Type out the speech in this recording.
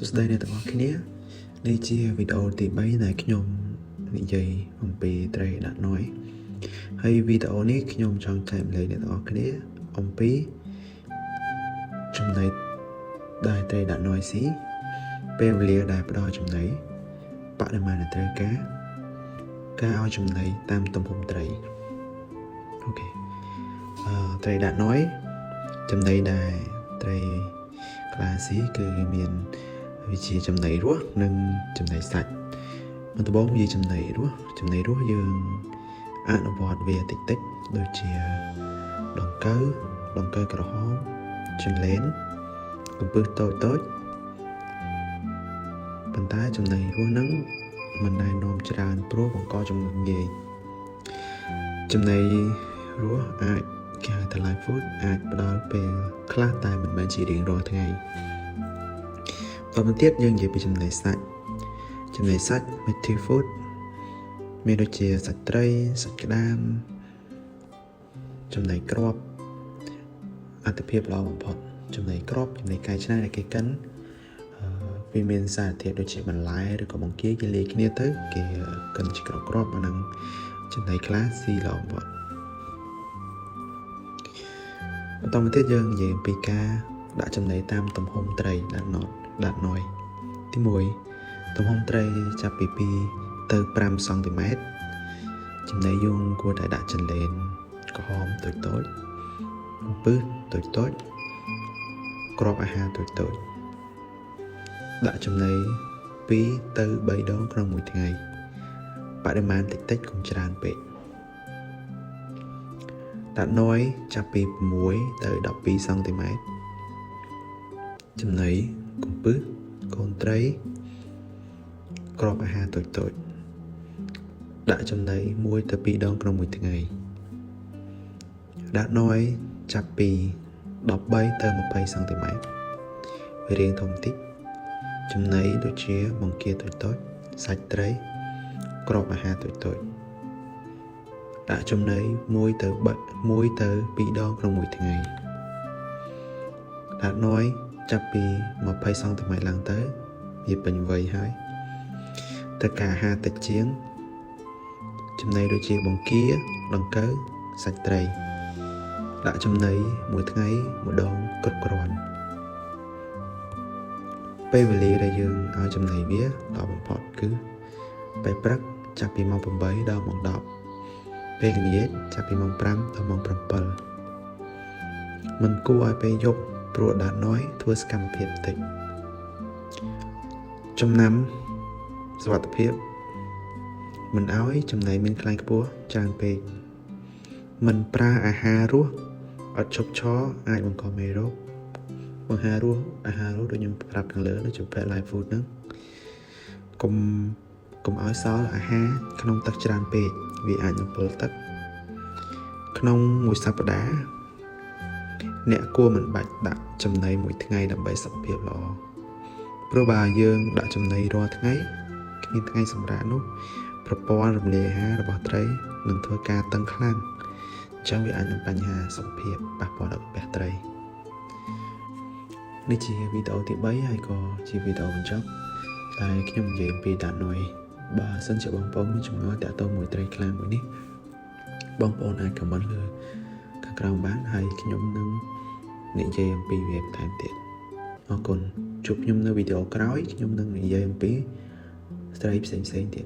សួស្តីអ្នកទាំងអស់គ្នានេះជាវីដេអូទី3ដែលខ្ញុំនិយាយអំពីត្រីដាក់ណយហើយវីដេអូនេះខ្ញុំចង់ចែកម្លែកអ្នកទាំងអស់គ្នាអំពីចំណីដែលត្រីដាក់ណយស៊ីពេលវេលាដែលផ្ដល់ចំណីបរិមាណដែលត្រូវការឲ្យចំណីតាមទំហំត្រីអូខេត្រីដាក់ណយចំណីដែលត្រីក្លាស៊ីគឺមានវាជាចំណីរស់និងចំណីសាច់បន្ទាប់មកវាចំណីរស់យើងអនុវត្តវាតិចដូចជាដង្កូវក្រហមចង្លែនកំពឹសតូចប៉ុន្តែចំណីរស់ហ្នឹងមិនណែនាំច្រើនព្រោះបង្កជំងឺងាយចំណីរស់អាចគេហៅថា live food អាចផ្ដល់ពេលខ្លះតែមិនមែនជារៀងរាល់ថ្ងៃបន្តទៀតយើងនិយាយពីចំណីសាច់ meaty food មានដូចជាសាច់ត្រីសាច់ក្តាមចំណីគ្រាប់អត្ថភាពល្អបំផុតចំណីគ្រាប់ចំណីកែច្នៃដែលគេកិនវាមានសារធាតុដូចជាបន្លែឬក៏បង្គាគេលាយគ្នាទៅគេកិនជាគ្រាប់អាហ្នឹងចំណីខ្លះស៊ីល្អបំផុតបន្តមកទៀតយើងនិយាយពីការដាក់ចំណីតាមទំហំត្រីដាក់ណយទី1ទំហំត្រីចាប់ពី2ទៅ5សង់ទីម៉ែត្រចំណីយើងគួរតែដាក់ចង្លែនក្រហមតូចកំពឹសតូចគ្រាប់អាហារតូចដាក់ចំណី2ទៅ3ដងក្នុងមួយថ្ងៃបរិមាណតិចកុំច្រើនពេកដាក់ណយចាប់ពី6ទៅ12សង់ទីម៉ែត្រចំណីកំពឹសកូនត្រីគ្រាប់អាហារតូចដាក់ចំណី1ទៅ2ដងក្នុងមួយថ្ងៃដាក់ណយចាប់ពី13ទៅ20សង់ទីម៉ែត្រវារាងធំតិចចំណីដូចជាបង្គាតូចសាច់ត្រីគ្រាប់អាហារតូចដាក់ចំណី1ទៅ2ដងក្នុងមួយថ្ងៃដាក់ណយចាប់ពី20សង់ទីម៉ែត្រឡើងទៅវាពេញវ័យហើយទឹកអាហារតិចជាងចំណីដូចជាបង្គាដង្កូវសាច់ត្រីដាក់ចំណីមួយថ្ងៃម្ដងគ្រប់គ្រាន់ពេលវេលាដែលយើងឲ្យចំណីវាល្អបំផុតគឺពេលព្រឹកចាប់ពីម៉ោង8ដល់ម៉ោង10ពេលល្ងាចចាប់ពីម៉ោង5ដល់ម៉ោង7មិនគួរឲ្យពេលយប់ព្រោះដាក់ណយធ្វើសកម្មភាពតិចចំណាំសុវត្ថិភាពមិនឲ្យចំណីមានខ្លាញ់ខ្ពស់ច្រើនពេកមិនប្រើអាហាររស់អត់ឈប់ឈរអាចបង្កមេរោគអាហាររស់ដូចខ្ញុំប្រាប់ខាងលើដូចជា pet live food ហ្នឹងកុំឲ្យសល់អាហារក្នុងទឹកច្រើនពេកវាអាចនឹងពុលទឹកក្នុងមួយសប្តាហ៍អ្នកគួរមិនបាច់ដាក់ចំណីមួយថ្ងៃដើម្បីសុខភាពល្អព្រោះបើយើងដាក់ចំណីរាល់ថ្ងៃគ្មានថ្ងៃសម្រាកនោះប្រព័ន្ធរំលាយអាហាររបស់ត្រីនឹងធ្វើការតឹងខ្លាំងអញ្ចឹងវាអាចនឹងបញ្ហាសុខភាពប៉ះពាល់ដល់កាពះត្រីនេះជាវីដេអូទី3ហើយក៏ជាវីដេអូបញ្ចប់តែខ្ញុំនិយាយពីដាក់ណយបើសិនជាបងប្អូនមានចម្ងល់តាក់ទងមួយត្រីខ្លាំងមួយនេះបងប្អូនអាចខមមិនលើខាងក្រោមបានហើយខ្ញុំនឹងនិយាយអំពីវាបន្ថែមទៀតអរគុណជួបខ្ញុំនៅវីដេអូក្រោយខ្ញុំនឹងនិយាយអំពីត្រីផ្សេងទៀត